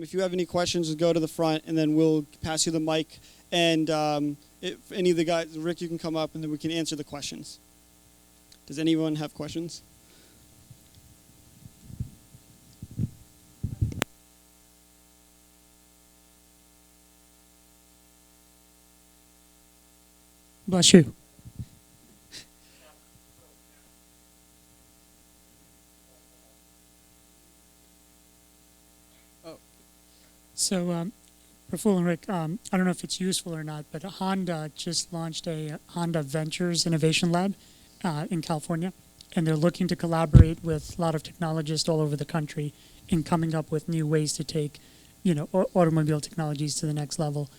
if you have any questions, just go to the front, and then we'll pass you the mic. And if any of the guys, Rick, you can come up, and then we can answer the questions. Does anyone have questions? Bless you. So, Praful and Rick, I don't know if it's useful or not, but Honda just launched a Honda Ventures Innovation Lab in California, and they're looking to collaborate with a lot of technologists all over the country in coming up with new ways to take, automobile technologies to the next level.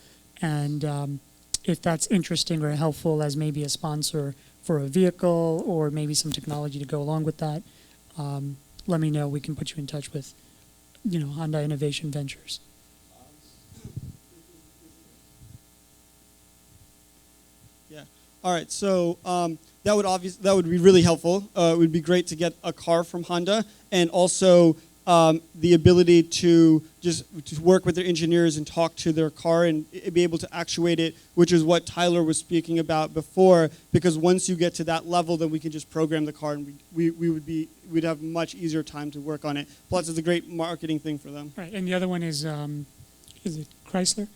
And if that's interesting or helpful as maybe a sponsor for a vehicle or maybe some technology to go along with that, let me know. We can put you in touch with, Honda Innovation Ventures. Yeah. All right. So that would be really helpful. It would be great to get a car from Honda, and also the ability to just work with their engineers and talk to their car and be able to actuate it, which is what Tyler was speaking about before. Because once you get to that level, then we can just program the car, and we'd have much easier time to work on it. Plus, it's a great marketing thing for them. Right, and the other one is it Chrysler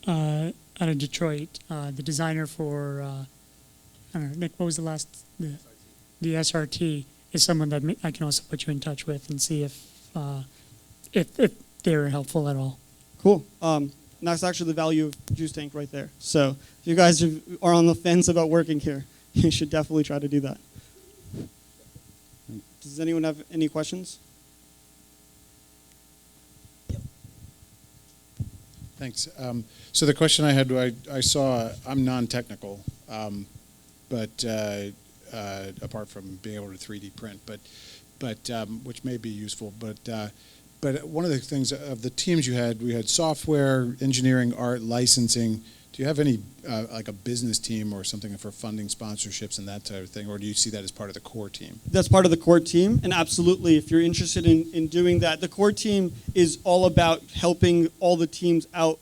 out of Detroit? The designer for I don't know, Nick. What was the last? The SRT is someone that I can also put you in touch with and see if they're helpful at all. Cool. And that's actually the value of Juice Tank right there. So if you guys are on the fence about working here, you should definitely try to do that. Does anyone have any questions? Thanks. So the question I had, I saw, I'm non-technical, but apart from being able to 3D print, but which may be useful. But one of the things of the teams you had, we had software, engineering, art, licensing. Do you have any like a business team or something for funding sponsorships and that type of thing, or do you see that as part of the core team? That's part of the core team, and absolutely, if you're interested in doing that, the core team is all about helping all the teams out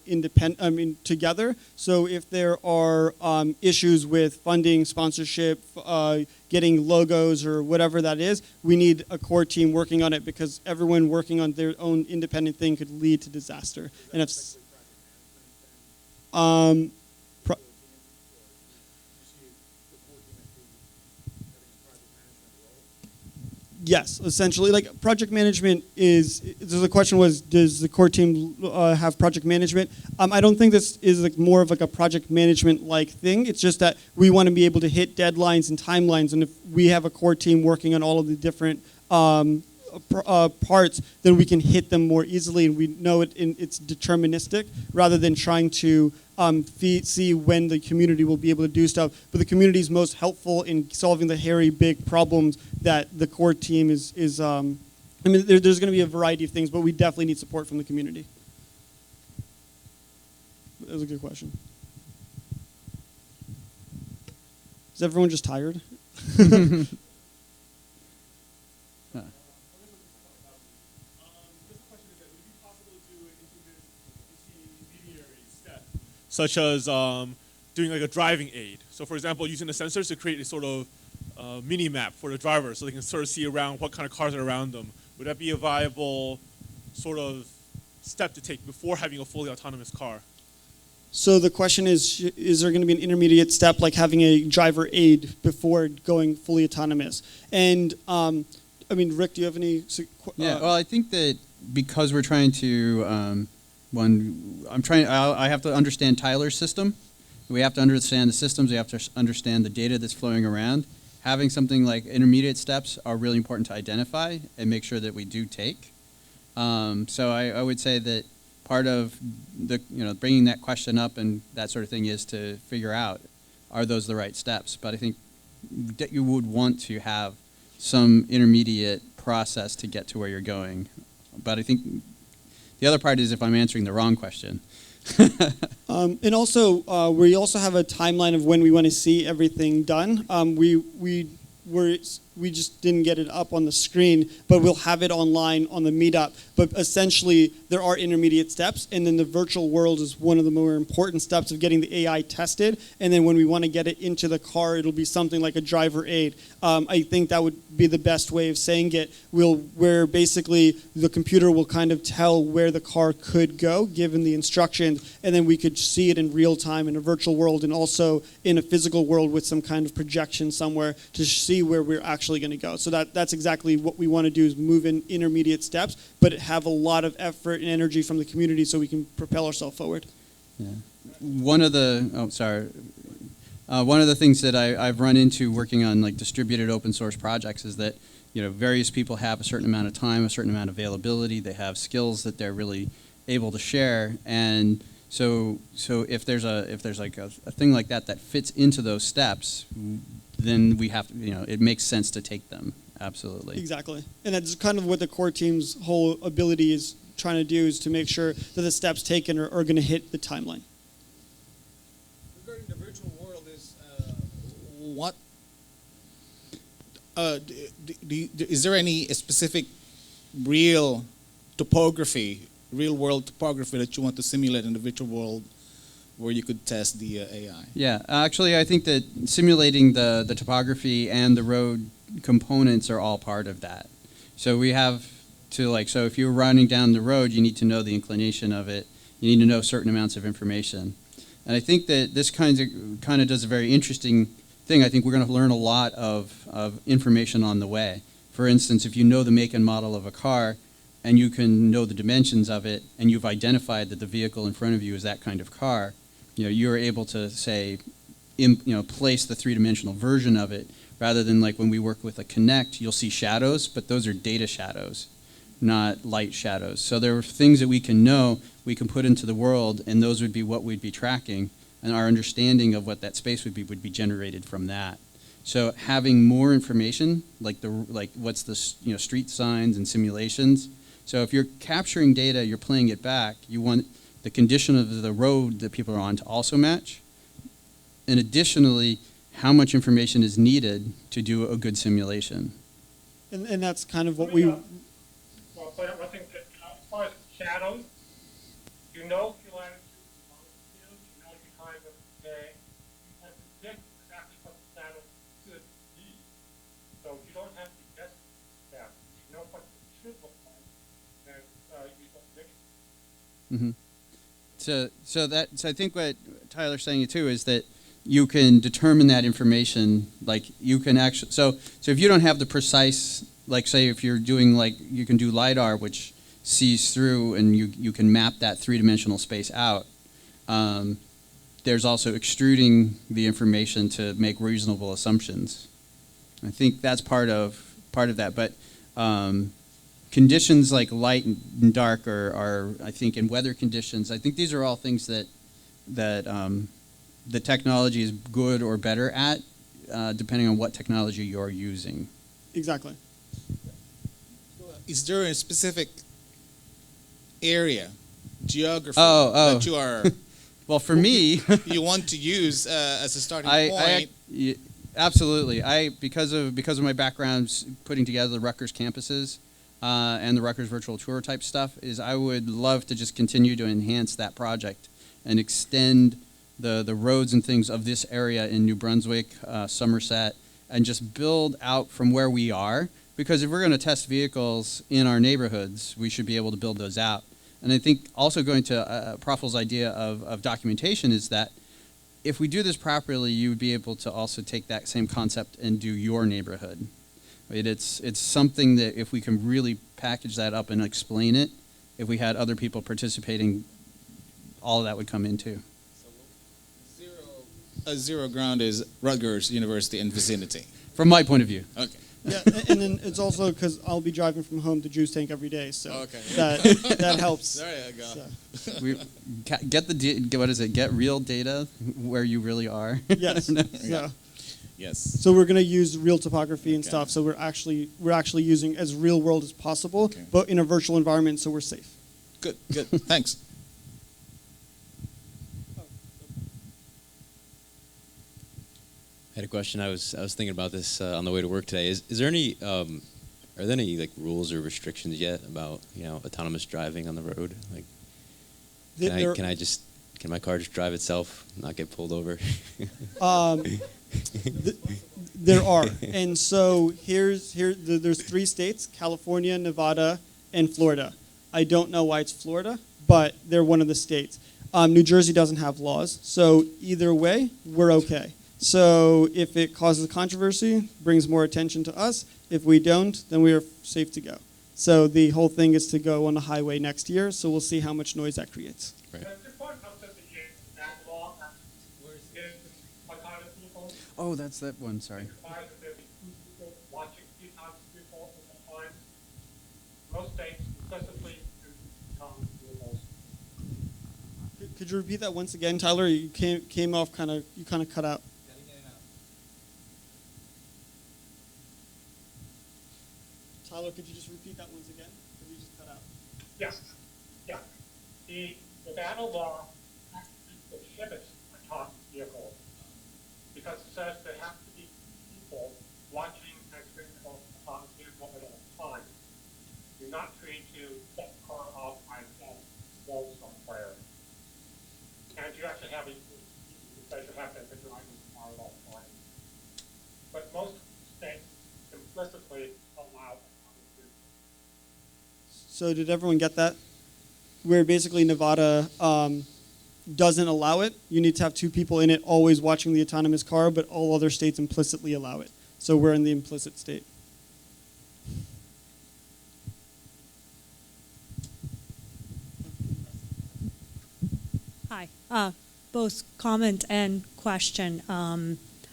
together. So if there are issues with funding, sponsorship, getting logos or whatever that is, we need a core team working on it, because everyone working on their own independent thing could lead to disaster. And if yes, essentially, like project management is. So the question was, does the core team have project management? I don't think this is like more of like a project management like thing. It's just that we want to be able to hit deadlines and timelines, and if we have a core team working on all of the different parts, then we can hit them more easily, and we know it's deterministic rather than trying to see when the community will be able to do stuff. But the community is most helpful in solving the hairy, big problems that the core team is there's going to be a variety of things, but we definitely need support from the community. That was a good question. Is everyone just tired? Such as doing like a driving aid. So for example, using the sensors to create a sort of mini map for the driver so they can sort of see around what kind of cars are around them. Would that be a viable sort of step to take before having a fully autonomous car? So the question is there going to be an intermediate step like having a driver aid before going fully autonomous? And Rick, do you have any? Well, I think that because we're trying to I have to understand Tyler's system. We have to understand the systems. We have to understand the data that's flowing around. Having something like intermediate steps are really important to identify and make sure that we do take. So I would say that part of the bringing that question up and that sort of thing is to figure out, are those the right steps? But I think that you would want to have some intermediate process to get to where you're going. But I think the other part is if I'm answering the wrong question. And also, we also have a timeline of when we want to see everything done. We're we just didn't get it up on the screen, but we'll have it online on the meetup. But essentially, there are intermediate steps, and then the virtual world is one of the more important steps of getting the AI tested. And then when we want to get it into the car, it'll be something like a driver aid. I think that would be the best way of saying it. Where basically the computer will kind of tell where the car could go, given the instructions, and then we could see it in real time in a virtual world and also in a physical world with some kind of projection somewhere to see where we're actually going to go. So that's exactly what we want to do, is move in intermediate steps, but have a lot of effort and energy from the community so we can propel ourselves forward. Yeah. One of the things that I've run into working on like distributed open source projects is that various people have a certain amount of time, a certain amount of availability. They have skills that they're really able to share, and so if there's like a thing like that fits into those steps, then we have to, it makes sense to take them. Absolutely. Exactly, and that's kind of what the core team's whole ability is trying to do, is to make sure that the steps taken are going to hit the timeline. Regarding the virtual world, what is there any specific real world topography that you want to simulate in the virtual world where you could test the AI? Yeah, actually, I think that simulating the topography and the road components are all part of that. So we have to so if you're running down the road, you need to know the inclination of it. You need to know certain amounts of information. And I think that this kind of does a very interesting thing. I think we're going to learn a lot of information on the way. For instance, if you know the make and model of a car, and you can know the dimensions of it, and you've identified that the vehicle in front of you is that kind of car, you're able to say, place the three-dimensional version of it, rather than like when we work with a Connect, you'll see shadows, but those are data shadows, not light shadows. So there are things that we can know, we can put into the world, and those would be what we'd be tracking, and our understanding of what that space would be generated from that. So having more information, like what's the street signs and simulations. So if you're capturing data, you're playing it back, you want the condition of the road that people are on to also match. And additionally, how much information is needed to do a good simulation. And that's kind of what we... Well, I think that as far as shadows, if your latitude, longitude, your time of the day, you can predict exactly what the shadow should be. So you don't have to guess that. You know what it should look like, and use that prediction. Mm-hmm. So I think what Tyler's saying too is that you can determine that information, like you can actually, so if you don't have the precise, like say if you're doing you can do LiDAR, which sees through and you can map that three-dimensional space out. There's also extruding the information to make reasonable assumptions. I think that's part of that, but conditions like light and dark are I think in weather conditions, I think these are all things that the technology is good or better at, depending on what technology you're using. Exactly. Is there a specific area, geography Oh. that you are Well, for me, you want to use as a starting point? Absolutely. Because of my background putting together the Rutgers campuses and the Rutgers virtual tour type stuff, is I would love to just continue to enhance that project and extend the roads and things of this area in New Brunswick, Somerset, and just build out from where we are. Because if we're going to test vehicles in our neighborhoods, we should be able to build those out. And I think also going to Praful's idea of documentation is that if we do this properly, you would be able to also take that same concept and do your neighborhood. It's something that if we can really package that up and explain it, if we had other people participating, all of that would come in too. So zero ground is Rutgers University and vicinity. From my point of view. Okay. Yeah, and then it's also because I'll be driving from home to Juice Tank every day, so Okay. that helps. There you go. So, Get real data where you really are. yes. So, Yes. so we're going to use real topography and Okay. stuff. So we're actually using as real world as possible, Okay. but in a virtual environment, so we're safe. Good. Thanks. I had a question. I was thinking about this on the way to work today. Is there any are there any like rules or restrictions yet about autonomous driving on the road? Like, can my car just drive itself, not get pulled over? There are, and so there's 3 states: California, Nevada, and Florida. I don't know why it's Florida, but they're one of the states. New Jersey doesn't have laws, so either way, we're okay. So if it causes controversy, brings more attention to us. If we don't, then we are safe to go. So the whole thing is to go on the highway next year, so we'll see how much noise that creates. Right. Oh, that's that one. Sorry. Most states implicitly do autonomous vehicles. Could you repeat that once again, Tyler? You came off you kind of cut out. Tyler, could you just repeat that once again? Because you just cut out. Yes. Yeah. The Nevada law actually prohibits autonomous vehicles because it says there have to be people watching an autonomous vehicle at all times. You're not free to set the car off by itself, go somewhere. And you actually have because you have to be driving the car at all times. But most states implicitly allow autonomous vehicles. So did everyone get that? Where basically Nevada doesn't allow it. You need to have 2 people in it always watching the autonomous car, but all other states implicitly allow it. So we're in the implicit state. Hi. Both comment and question.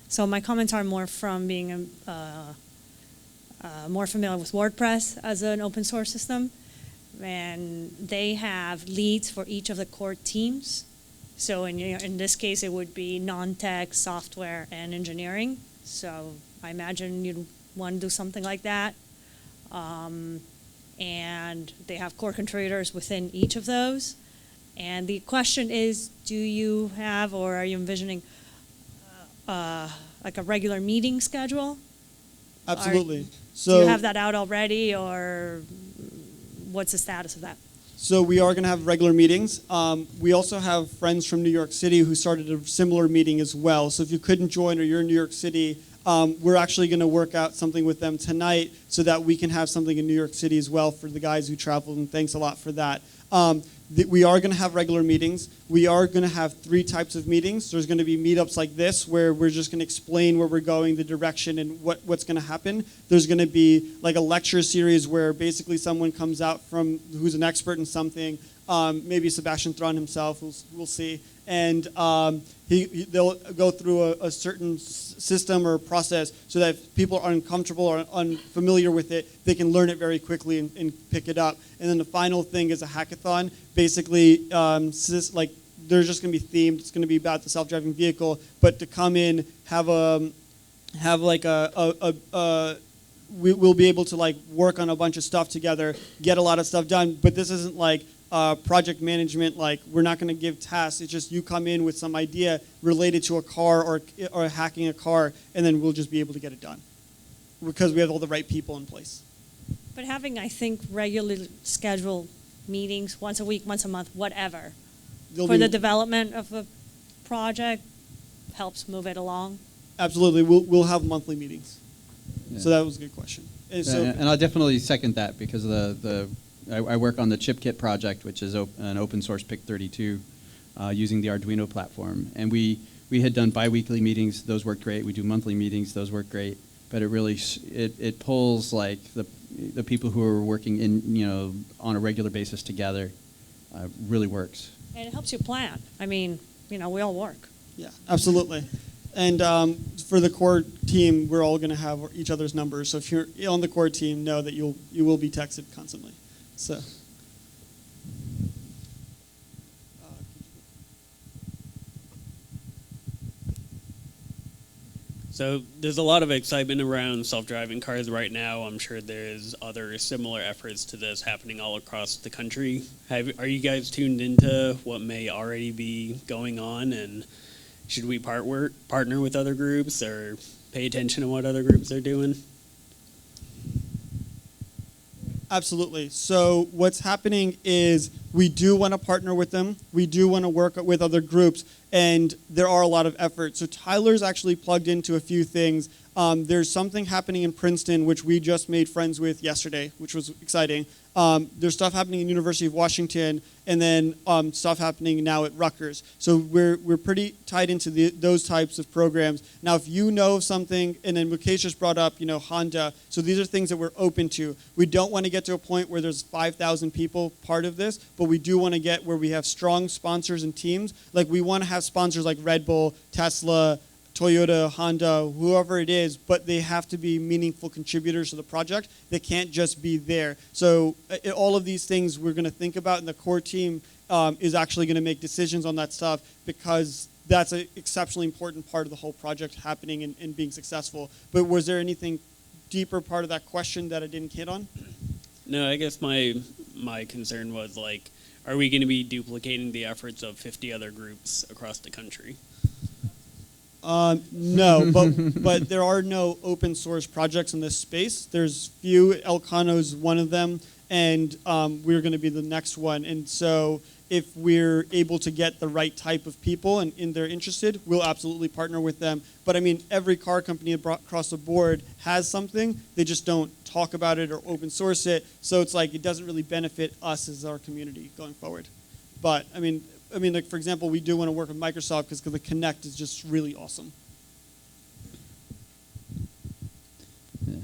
So my comments are more from being more familiar with WordPress as an open source system. And they have leads for each of the core teams. So in this case, it would be non-tech, software, and engineering. So I imagine you'd want to do something like that. And they have core contributors within each of those. And the question is, do you have or are you envisioning like a regular meeting schedule? Absolutely. Do you have that out already, or what's the status of that? So we are going to have regular meetings. We also have friends from New York City who started a similar meeting as well. So if you couldn't join or you're in New York City, we're actually going to work out something with them tonight so that we can have something in New York City as well for the guys who traveled, and thanks a lot for that. We are going to have regular meetings. We are going to have 3 types of meetings. There's going to be meetups like this where we're just going to explain where we're going, the direction, and what's going to happen. There's going to be like a lecture series where basically someone comes out who's an expert in something, maybe Sebastian Thrun himself, we'll see, and they'll go through a certain system or process so that if people are uncomfortable or unfamiliar with it, they can learn it very quickly and pick it up. And then the final thing is a hackathon. Basically, they're just going to be themed. It's going to be about the self-driving vehicle, but to come in, we'll be able to like work on a bunch of stuff together, get a lot of stuff done. But this isn't like project management. Like, we're not going to give tasks. It's just you come in with some idea related to a car or hacking a car, and then we'll just be able to get it done because we have all the right people in place. But having, I think, regularly scheduled meetings once a week, once a month, whatever, the development of a project helps move it along. Absolutely, we'll have monthly meetings. Yeah. So that was a good question. And I'll definitely second that because I work on the ChipKit project, which is an open source PIC32 using the Arduino platform. And we had done bi-weekly meetings. Those worked great. We do monthly meetings. Those work great. But it really it pulls like the people who are working on a regular basis together. Really works. And it helps you plan. I mean, we all work. Yeah, absolutely. And for the core team, we're all going to have each other's numbers. So if you're on the core team, know that you will be texted constantly. So. So there's a lot of excitement around self-driving cars right now. I'm sure there's other similar efforts to this happening all across the country. Are you guys tuned into what may already be going on? And should we partner with other groups or pay attention to what other groups are doing? Absolutely. So what's happening is we do want to partner with them. We do want to work with other groups, and there are a lot of efforts. So Tyler's actually plugged into a few things. There's something happening in Princeton, which we just made friends with yesterday, which was exciting. There's stuff happening in University of Washington, and then stuff happening now at Rutgers. So we're pretty tied into those types of programs. Now, if you know of something, and then Mukesh just brought up, Honda. So these are things that we're open to. We don't want to get to a point where there's 5,000 people part of this, but we do want to get where we have strong sponsors and teams. Like we want to have sponsors like Red Bull, Tesla, Toyota, Honda, whoever it is, but they have to be meaningful contributors to the project. They can't just be there. So all of these things we're going to think about, and the core team is actually going to make decisions on that stuff because that's an exceptionally important part of the whole project happening and being successful. But was there anything deeper part of that question that I didn't hit on? No, I guess my concern was like, are we going to be duplicating the efforts of 50 other groups across the country? No, but there are no open source projects in this space. There's few. Elcano's one of them, and we're going to be the next one. And so if we're able to get the right type of people and they're interested, we'll absolutely partner with them. But I mean, every car company across the board has something. They just don't talk about it or open source it. So it's like it doesn't really benefit us as our community going forward. But I mean, like for example, we do want to work with Microsoft because the Connect is just really awesome. Yeah.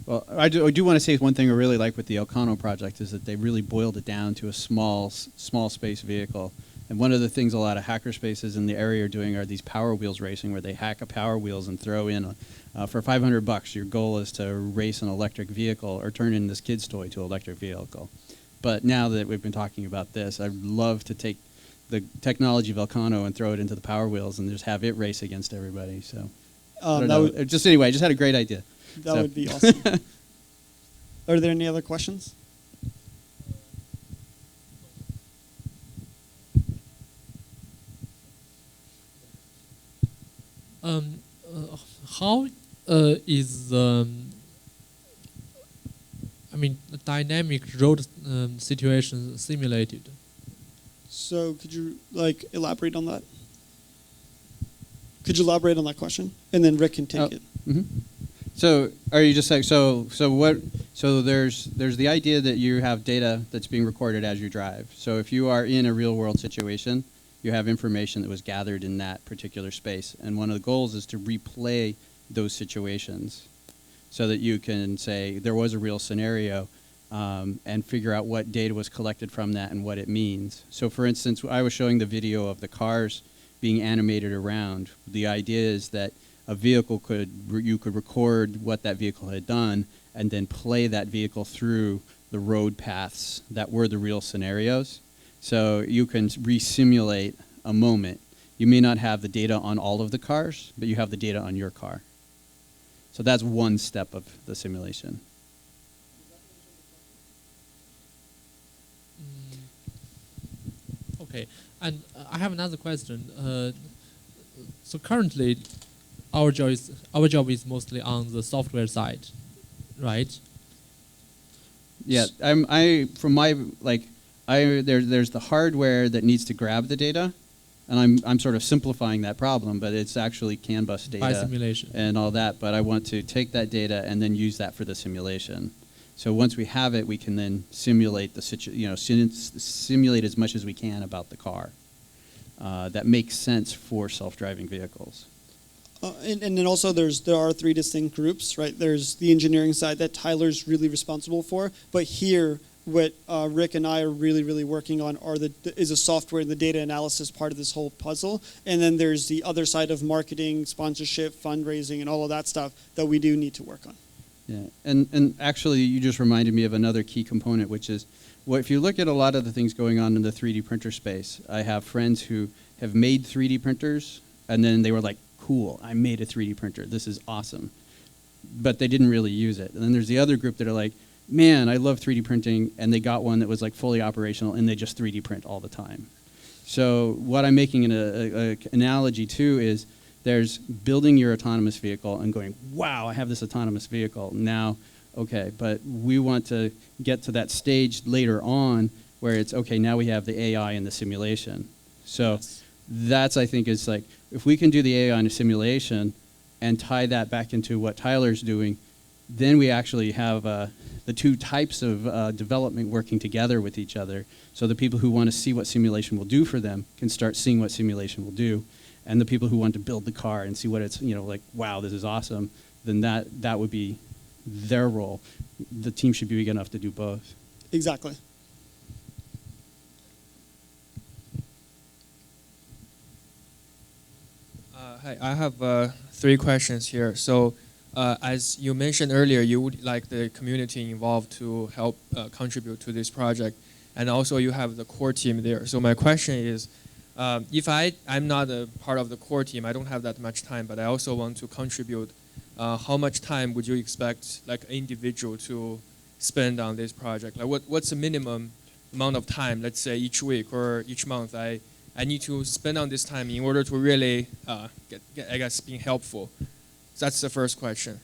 Well, I do want to say one thing I really like with the Elcano project is that they really boiled it down to a small space vehicle. And one of the things a lot of hacker spaces in the area are doing are these Power Wheels racing, where they hack a Power Wheels and throw in for $500. Your goal is to race an electric vehicle or turn in this kid's toy to an electric vehicle. But now that we've been talking about this, I'd love to take the technology of Elcano and throw it into the Power Wheels and just have it race against everybody. So, just anyway, I just had a great idea. That would be awesome. Are there any other questions? How is the dynamic road situation simulated? So could you elaborate on that? Could you elaborate on that question, and then Rick can take it. Mm-hmm. So are you just saying so there's the idea that you have data that's being recorded as you drive. So if you are in a real world situation, you have information that was gathered in that particular space, and one of the goals is to replay those situations so that you can say there was a real scenario and figure out what data was collected from that and what it means. So for instance, I was showing the video of the cars being animated around. The idea is that a vehicle you could record what that vehicle had done and then play that vehicle through the road paths that were the real scenarios. So you can re-simulate a moment. You may not have the data on all of the cars, but you have the data on your car. So that's one step of the simulation. Okay, and I have another question. So currently, our job is mostly on the software side, right? Yeah, there's the hardware that needs to grab the data, and I'm sort of simplifying that problem, but it's actually CAN bus data By simulation and all that. But I want to take that data and then use that for the simulation. So once we have it, we can then simulate simulate as much as we can about the car. That makes sense for self-driving vehicles. And then also there are three distinct groups, right? There's the engineering side that Tyler's really responsible for, but here what Rick and I are really, really working on is a software and the data analysis part of this whole puzzle. And then there's the other side of marketing, sponsorship, fundraising, and all of that stuff that we do need to work on. Yeah, and actually you just reminded me of another key component, which is, if you look at a lot of the things going on in the 3D printer space, I have friends who have made 3D printers, and then they were like, cool, I made a 3D printer, this is awesome. But they didn't really use it. And then there's the other group that are like, man, I love 3D printing, and they got one that was like fully operational, and they just 3D print all the time. So what I'm making an analogy to is there's building your autonomous vehicle and going, wow, I have this autonomous vehicle. Now, okay, but we want to get to that stage later on where it's, okay, now we have the AI in the simulation. So that's, I think, is like, if we can do the AI in a simulation and tie that back into what Tyler's doing, then we actually have the two types of development working together with each other. So the people who want to see what simulation will do for them can start seeing what simulation will do. And the people who want to build the car and see what it's, like, wow, this is awesome, then that would be their role. The team should be big enough to do both. Exactly. Hi, I have 3 questions here. So, as you mentioned earlier, you would like the community involved to help contribute to this project, and also you have the core team there. So my question is, if I'm not a part of the core team, I don't have that much time, but I also want to contribute, how much time would you expect, like, an individual to spend on this project? Like, what's the minimum amount of time, let's say each week or each month, I need to spend on this time in order to really get, I guess, being helpful? So that's the first question.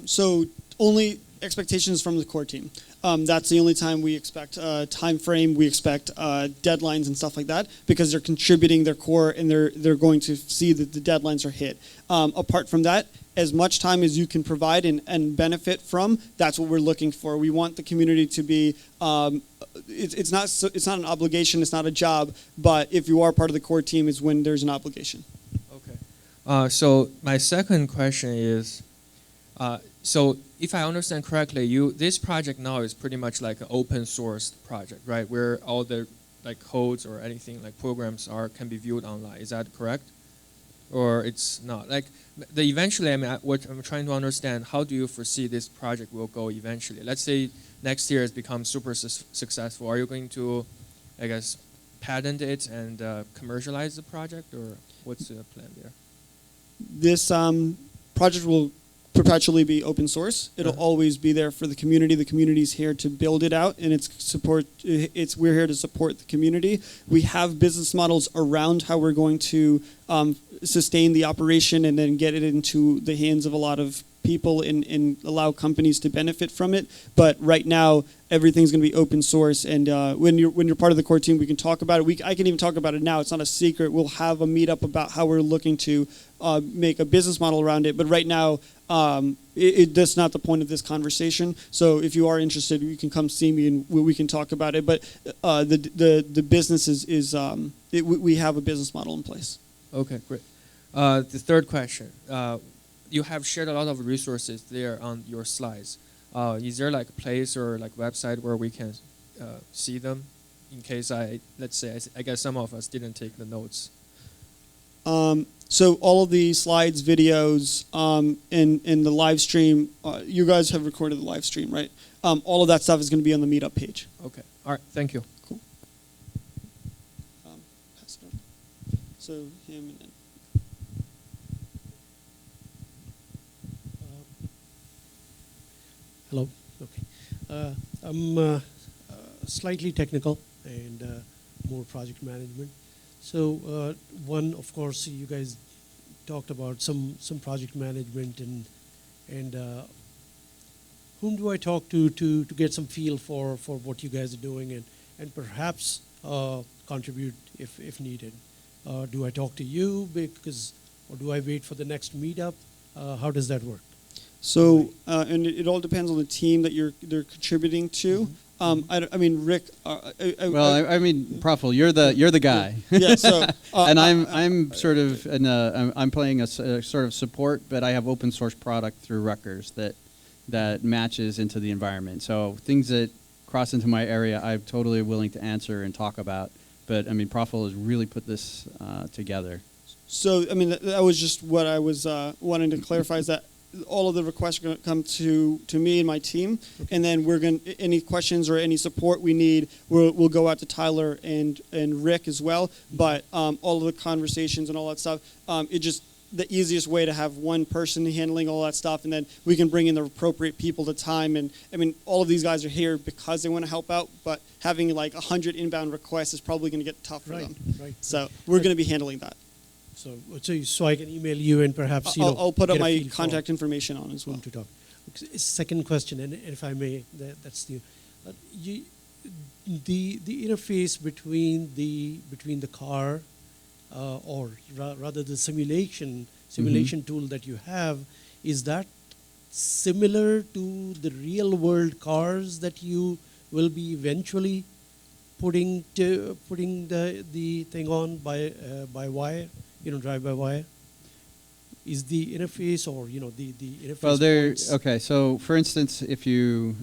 So only expectations from the core team. That's the only time we expect time frame. We expect deadlines and stuff like that, because they're contributing their core and they're going to see that the deadlines are hit. Apart from that, as much time as you can provide and benefit from, that's what we're looking for. We want the community to be. It's not an obligation. It's not a job. But if you are part of the core team, is when there's an obligation. Okay. So my second question is, so if I understand correctly, this project now is pretty much like an open source project, right? Where all the, like, codes or anything like programs can be viewed online. Is that correct? Or it's not? Like, eventually, I mean, what I'm trying to understand, how do you foresee this project will go eventually? Let's say next year it's become super successful. Are you going to, I guess, patent it and commercialize the project, or what's the plan there? This project will perpetually be open source. It'll always be there for the community. The community's here to build it out, and we're here to support the community. We have business models around how we're going to sustain the operation and then get it into the hands of a lot of people and allow companies to benefit from it. But right now, everything's going to be open source. And when you're part of the core team, we can talk about it. I can even talk about it now. It's not a secret. We'll have a meetup about how we're looking to make a business model around it. But right now, that's not the point of this conversation. So if you are interested, you can come see me and we can talk about it. But the business we have a business model in place. Okay, great. The third question. You have shared a lot of resources there on your slides. Is there, like, a place or, like, website where we can see them in case let's say, I guess some of us didn't take the notes? So all of the slides, videos, and the live stream, you guys have recorded the live stream, right? All of that stuff is going to be on the meetup page. Okay. All right. Thank you. Cool. Pass it on. So him and then. Hello. Okay. I'm slightly technical and more project management. So one, of course, you guys talked about some project management and whom do I talk to get some feel for what you guys are doing and perhaps contribute if needed. Do I talk to you or do I wait for the next meetup? How does that work? So, and it all depends on the team that they're contributing to. I mean, Rick. I mean, Praful, you're the guy. Yeah. So, and I'm sort of I'm playing a sort of support, but I have open source product through Rutgers that matches into the environment. So things that cross into my area, I'm totally willing to answer and talk about. But I mean, Praful has really put this together. So, I mean, that was just what I was wanting to clarify, is that all of the requests are going to come to me and my team, and then any questions or any support we need, we'll go out to Tyler and Rick as well. But all of the conversations and all that stuff, the easiest way to have one person handling all that stuff, and then we can bring in the appropriate people to time. And I mean, all of these guys are here because they want to help out, but having like 100 inbound requests is probably going to get tough for them. Right. So we're going to be handling that. So I can email you and perhaps I'll put up get a my feel for contact information on as well. whom to talk. Second question, and if I may, that's the interface between the car or rather the simulation tool that you have, is that similar to the real world cars that you will be eventually putting the thing on by wire, drive by wire? Is the interface or the interface? Well, okay. So, for instance, if you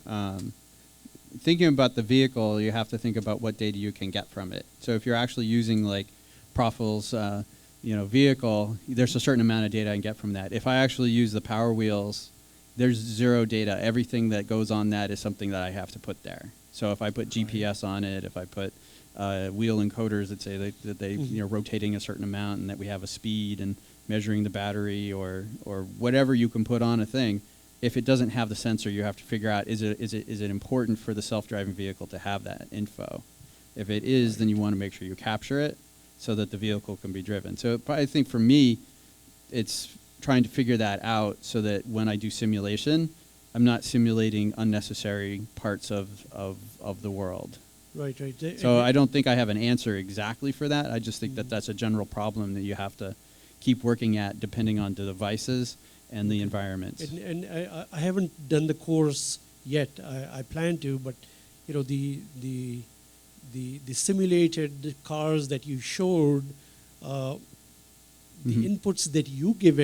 thinking about the vehicle, you have to think about what data you can get from it. So, if you're actually using like Profil's, vehicle, there's a certain amount of data I can get from that. If I actually use the Power Wheels, there's zero data. Everything that goes on that is something that I have to put there. So, if I put GPS on it, if I put wheel encoders that say that they rotating a certain amount and that we have a speed and measuring the battery or whatever you can put on a thing, if it doesn't have the sensor, you have to figure out is it important for the self-driving vehicle to have that info. If it is, then you want to make sure you capture it so that the vehicle can be driven. So I think for me, it's trying to figure that out so that when I do simulation, I'm not simulating unnecessary parts of the world. Right. So I don't think I have an answer exactly for that. I just think that that's a general problem that you have to keep working at depending on the devices and the environments. And I haven't done the course yet. I plan to, but the simulated cars that you showed, the inputs that you give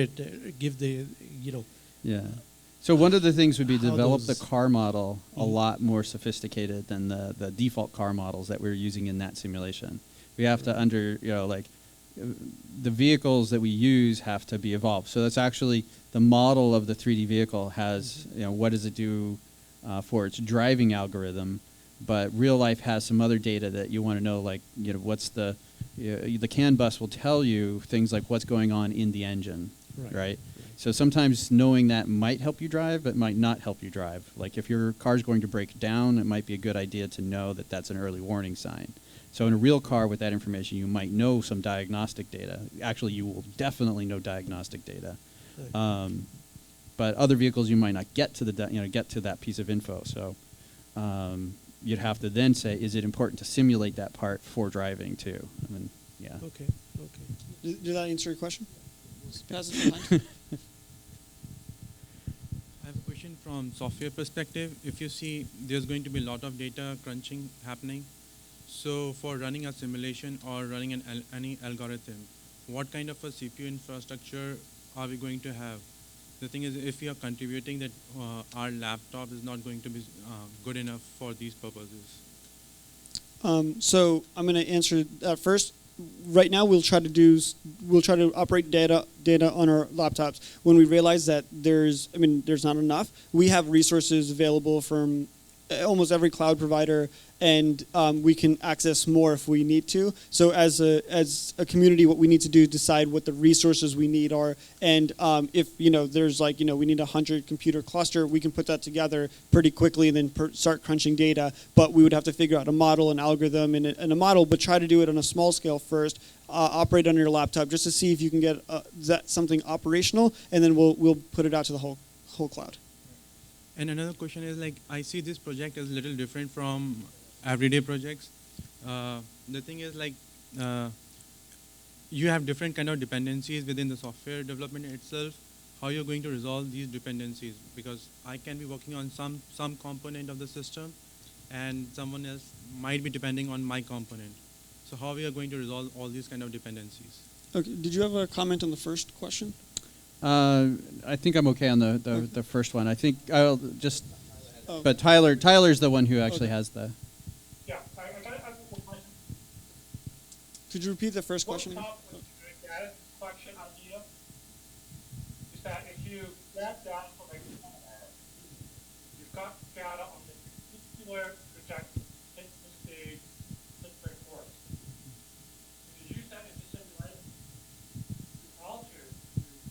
the. Yeah. So one of the things would be to How develop the those- car model a lot more sophisticated than the default car models that we're using in that simulation. We have to the vehicles that we use have to be evolved. So that's actually the model of the 3D vehicle has, what does it do for its driving algorithm, but real life has some other data that you want to know, like, what's the CAN bus will tell you things like what's going on in the engine, right? So sometimes knowing that might help you drive, but might not help you drive. Like if your car's going to break down, it might be a good idea to know that that's an early warning sign. So in a real car with that information, you might know some diagnostic data. Actually, you will definitely know diagnostic data. But other vehicles, you might not get to get to that piece of info. So you'd have to then say, is it important to simulate that part for driving too? I mean, yeah. Okay. Did that answer your question? Pass it behind. I have a question from software perspective. If you see there's going to be a lot of data crunching happening, so for running a simulation or running any algorithm, what kind of a CPU infrastructure are we going to have? The thing is, if we are contributing that our laptop is not going to be good enough for these purposes. So I'm going to answer that first. Right now, we'll try to operate data on our laptops. When we realize that there's not enough, we have resources available from almost every cloud provider, and we can access more if we need to. So as a community, what we need to do is decide what the resources we need are, and if there's we need 100 computer cluster, we can put that together pretty quickly and then start crunching data. But we would have to figure out a model, an algorithm, and a model, but try to do it on a small scale first. Operate on your laptop just to see if you can get that something operational, and then we'll put it out to the whole cloud. And another question is, like, I see this project as a little different from everyday projects. The thing is, like, you have different kind of dependencies within the software development itself. How you're going to resolve these dependencies? Because I can be working on some component of the system, and someone else might be depending on my component. So how we are going to resolve all these kind of dependencies? Okay. Did you have a comment on the first question? I think I'm okay on the first one. I think I'll just. But Tyler's the one who actually has the. Yeah, I have a question. Could you repeat the first question? What comes with the data collection idea is that if you grab data from a you've got data on the particular project, it was the different forest. If you use that in the simulation, you alter the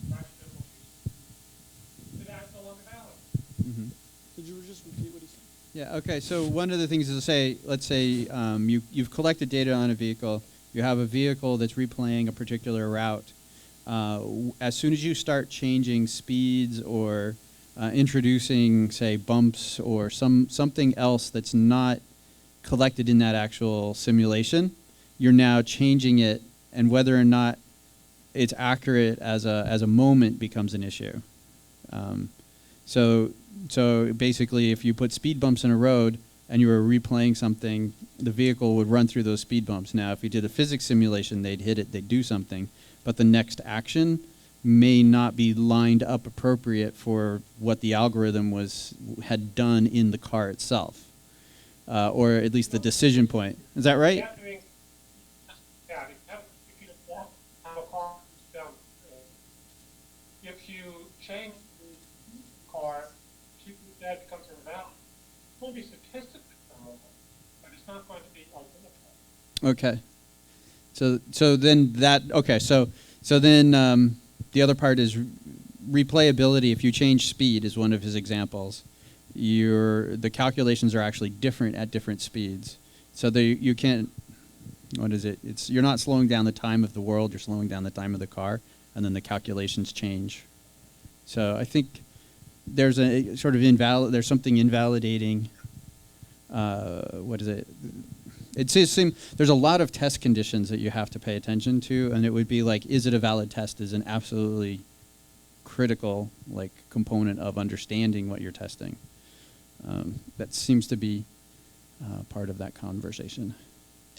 Could you just repeat what he said? Yeah, okay, so one of the things is to say, let's say you've collected data on a vehicle, you have a vehicle that's replaying a particular route. As soon as you start changing speeds or introducing, say, bumps or something else that's not collected in that actual simulation, you're now changing it, and whether or not it's accurate as a moment becomes an issue. So basically, if you put speed bumps in a road and you were replaying something, the vehicle would run through those speed bumps. Now, if you did a physics simulation, they'd hit it, they'd do something, but the next action may not be lined up appropriate for what the algorithm had done in the car itself, or at least the decision point. Is that right? Yeah, if you want how a car is done, if you change the car, that becomes invalid. It will be statistically normal, but it's not going to be identified. Okay. So then the other part is replayability. If you change speed, is one of his examples. The calculations are actually different at different speeds. So you can't. What is it? You're not slowing down the time of the world. You're slowing down the time of the car, and then the calculations change. So I think there's a sort of there's something invalidating. What is it? There's a lot of test conditions that you have to pay attention to, and it would be like, is it a valid test is an absolutely critical component of understanding what you're testing. That seems to be part of that conversation.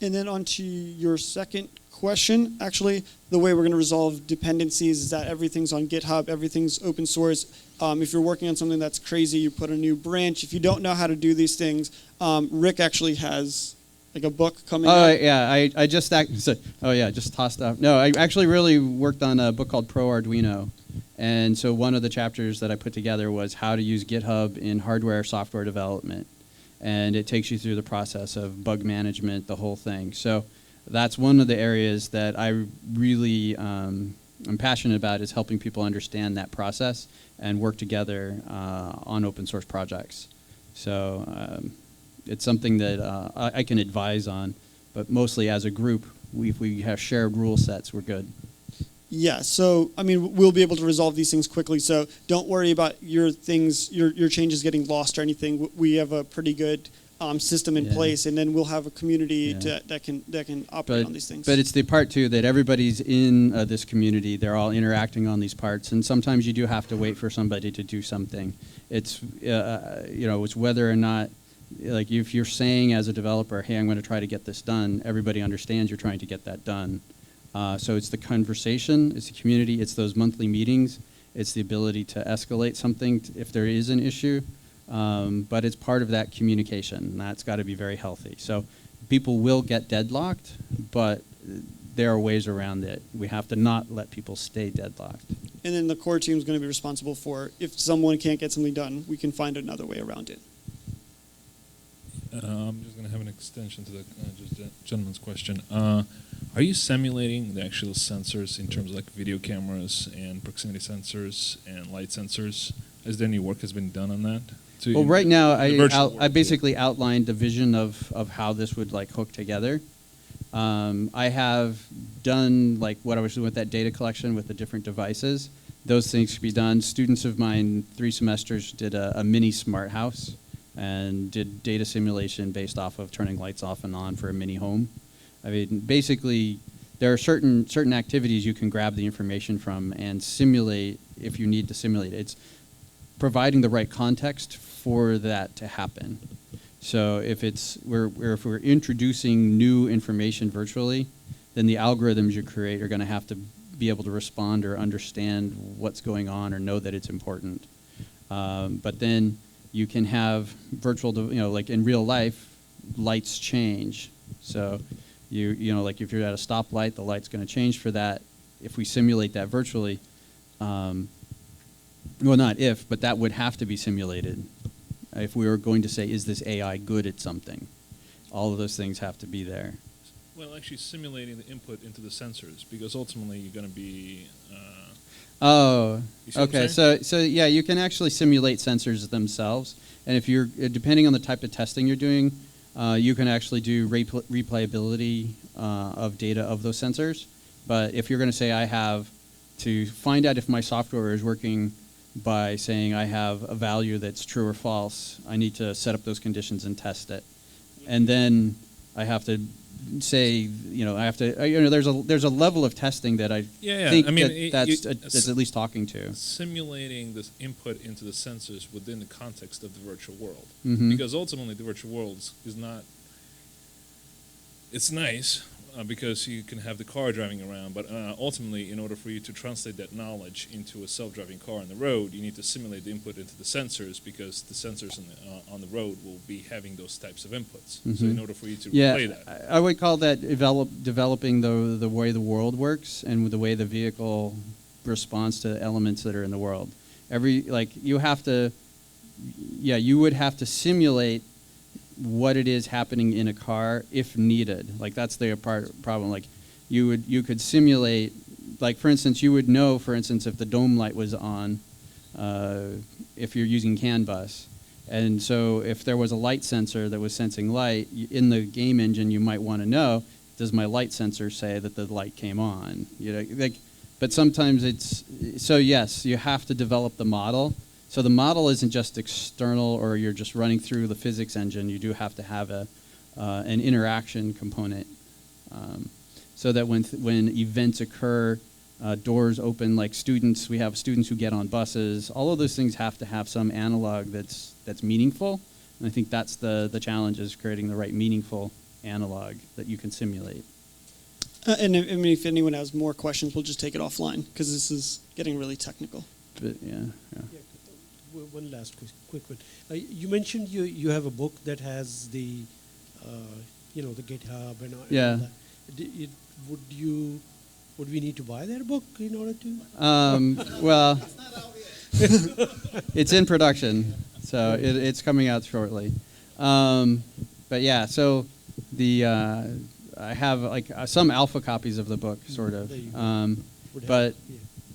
And then on to your second question, actually, the way we're going to resolve dependencies is that everything's on GitHub, everything's open source. If you're working on something that's crazy, you put a new branch. If you don't know how to do these things, Rick actually has a book coming out. Oh, yeah, I just just tossed out. No, I actually really worked on a book called Pro Arduino. And so one of the chapters that I put together was how to use GitHub in hardware, software development. And it takes you through the process of bug management, the whole thing. So that's one of the areas that I really am passionate about, is helping people understand that process and work together on open source projects. So it's something that I can advise on, but mostly as a group, if we have shared rule sets, we're good. Yeah, so I mean, we'll be able to resolve these things quickly. So don't worry about your changes getting lost or anything. We have a pretty good system in place, and then we'll have a community that can operate on these things. But it's the part too that everybody's in this community. They're all interacting on these parts, and sometimes you do have to wait for somebody to do something. It's it's whether or not, like, if you're saying as a developer, hey, I'm going to try to get this done, everybody understands you're trying to get that done. So it's the conversation, it's the community, it's those monthly meetings, it's the ability to escalate something if there is an issue, but it's part of that communication, and that's got to be very healthy. So people will get deadlocked, but there are ways around it. We have to not let people stay deadlocked. And then the core team is going to be responsible for, if someone can't get something done, we can find another way around it. I'm just going to have an extension to the gentleman's question. Are you simulating the actual sensors in terms of like video cameras and proximity sensors and light sensors? Is there any work has been done on that? Well, right now, I basically outlined the vision of how this would hook together. I have done what I was doing with that data collection with the different devices. Those things could be done. Students of mine, 3 semesters, did a mini smart house and did data simulation based off of turning lights off and on for a mini home. I mean, basically, there are certain activities you can grab the information from and simulate if you need to simulate. It's providing the right context for that to happen. So if we're introducing new information virtually, then the algorithms you create are going to have to be able to respond or understand what's going on or know that it's important. But then you can have virtual, like in real life, lights change. So like if you're at a stoplight, the light's going to change for that. If we simulate that virtually, well, not if, but that would have to be simulated. If we were going to say, is this AI good at something? All of those things have to be there. Well, actually simulating the input into the sensors, because ultimately you're going to be. Oh, You see what I'm okay. So yeah, you can actually simulate sensors themselves, and if you're depending on the type of testing you're doing, you can actually do replayability of data of those sensors. But if you're going to say I have to find out if my software is working by saying I have a value that's true or false, I need to set up those conditions and test it, and then I have to say, I have to, there's a level of testing that I think I mean, that's at least talking to. Simulating this input into the sensors within the context of the virtual world. Mhm. Because ultimately the virtual world is not, it's nice because you can have the car driving around, but ultimately in order for you to translate that knowledge into a self-driving car on the road, you need to simulate the input into the sensors, because the sensors on the road will be having those types of inputs. So in order for you to play that. I would call that developing the way the world works and the way the vehicle responds to elements that are in the world. You would have to simulate what it is happening in a car if needed. Like that's the problem. Like you could simulate, like for instance, you would know, for instance, if the dome light was on, if you're using CAN bus. And so if there was a light sensor that was sensing light, in the game engine you might want to know, does my light sensor say that the light came on? But sometimes yes, you have to develop the model. So the model isn't just external, or you're just running through the physics engine. You do have to have an interaction component, so that when events occur, doors open, like we have students who get on buses. All of those things have to have some analog that's meaningful. And I think that's the challenge, is creating the right meaningful analog that you can simulate. And if anyone has more questions, we'll just take it offline, because this is getting really technical. But one last quick one. You mentioned you have a book that has the the GitHub and all that. Would we need to buy that book in order to? Well, it's in production, so it's coming out shortly. But yeah, so I have some alpha copies of the book, sort of. But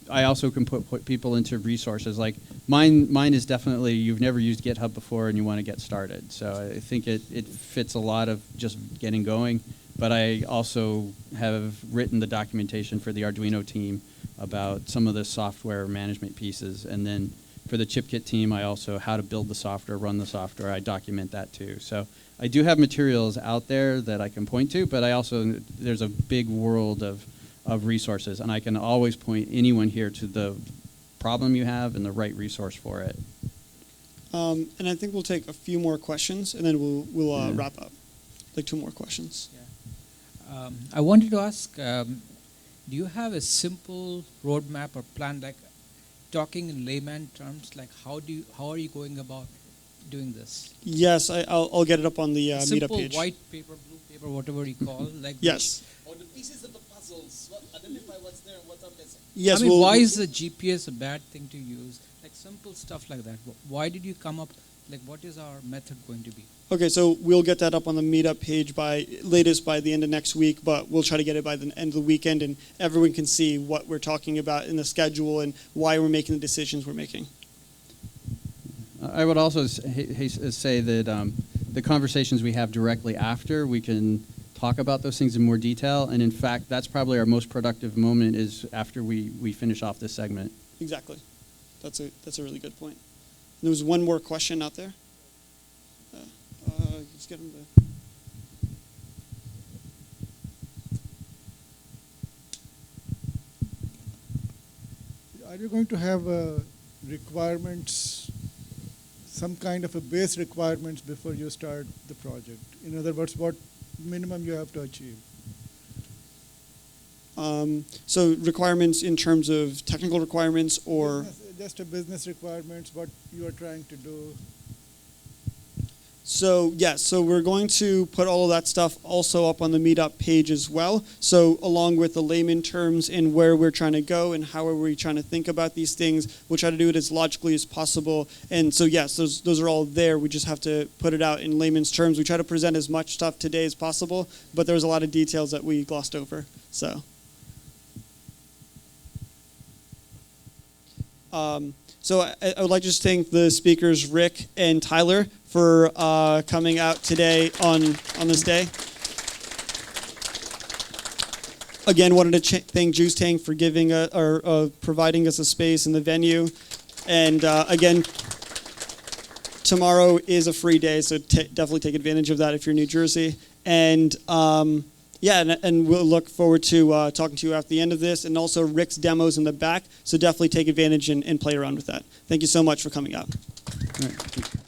I also can put people into resources. Like mine is definitely, you've never used GitHub before and you want to get started. So I think it fits a lot of just getting going. But I also have written the documentation for the Arduino team about some of the software management pieces. And then for the ChipKit team, I also, how to build the software, run the software, I document that too. So I do have materials out there that I can point to, but there's a big world of resources, and I can always point anyone here to the problem you have and the right resource for it. And I think we'll take a few more questions, and then we'll wrap up. Like 2 more questions. Yeah. I wanted to ask, do you have a simple roadmap or plan, like talking in layman terms, like how are you going about doing this? Yes, I'll get it up on the meetup page. Simple white paper, blue paper, whatever you call, like yes. Or the pieces of the puzzles. Identify what's there and what's not missing. Yes. I mean, why is the GPS a bad thing to use? Like simple stuff like that. Why did you come up? Like, what is our method going to be? Okay, so we'll get that up on the meetup page latest by the end of next week, but we'll try to get it by the end of the weekend, and everyone can see what we're talking about in the schedule and why we're making the decisions we're making. I would also say that the conversations we have directly after, we can talk about those things in more detail, and in fact, that's probably our most productive moment, is after we finish off this segment. Exactly. That's a really good point. There was one more question out there. Let's get them to... Are you going to have requirements, some kind of a base requirements before you start the project? In other words, what minimum you have to achieve? So requirements in terms of technical requirements, or just a business requirements, what you are trying to do? So yes, so we're going to put all of that stuff also up on the meetup page as well. So along with the layman terms and where we're trying to go and how are we trying to think about these things, we'll try to do it as logically as possible. And so yes, those are all there. We just have to put it out in layman's terms. We try to present as much stuff today as possible, but there's a lot of details that we glossed over. So. So I would like to just thank the speakers, Rick and Tyler, for coming out today on this day. Again, wanted to thank Juice Tank for giving or providing us a space in the venue. And again, tomorrow is a free day, so definitely take advantage of that if you're in New Jersey. And yeah, and we'll look forward to talking to you after the end of this, and also Rick's demos in the back. So definitely take advantage and play around with that. Thank you so much for coming out. All right.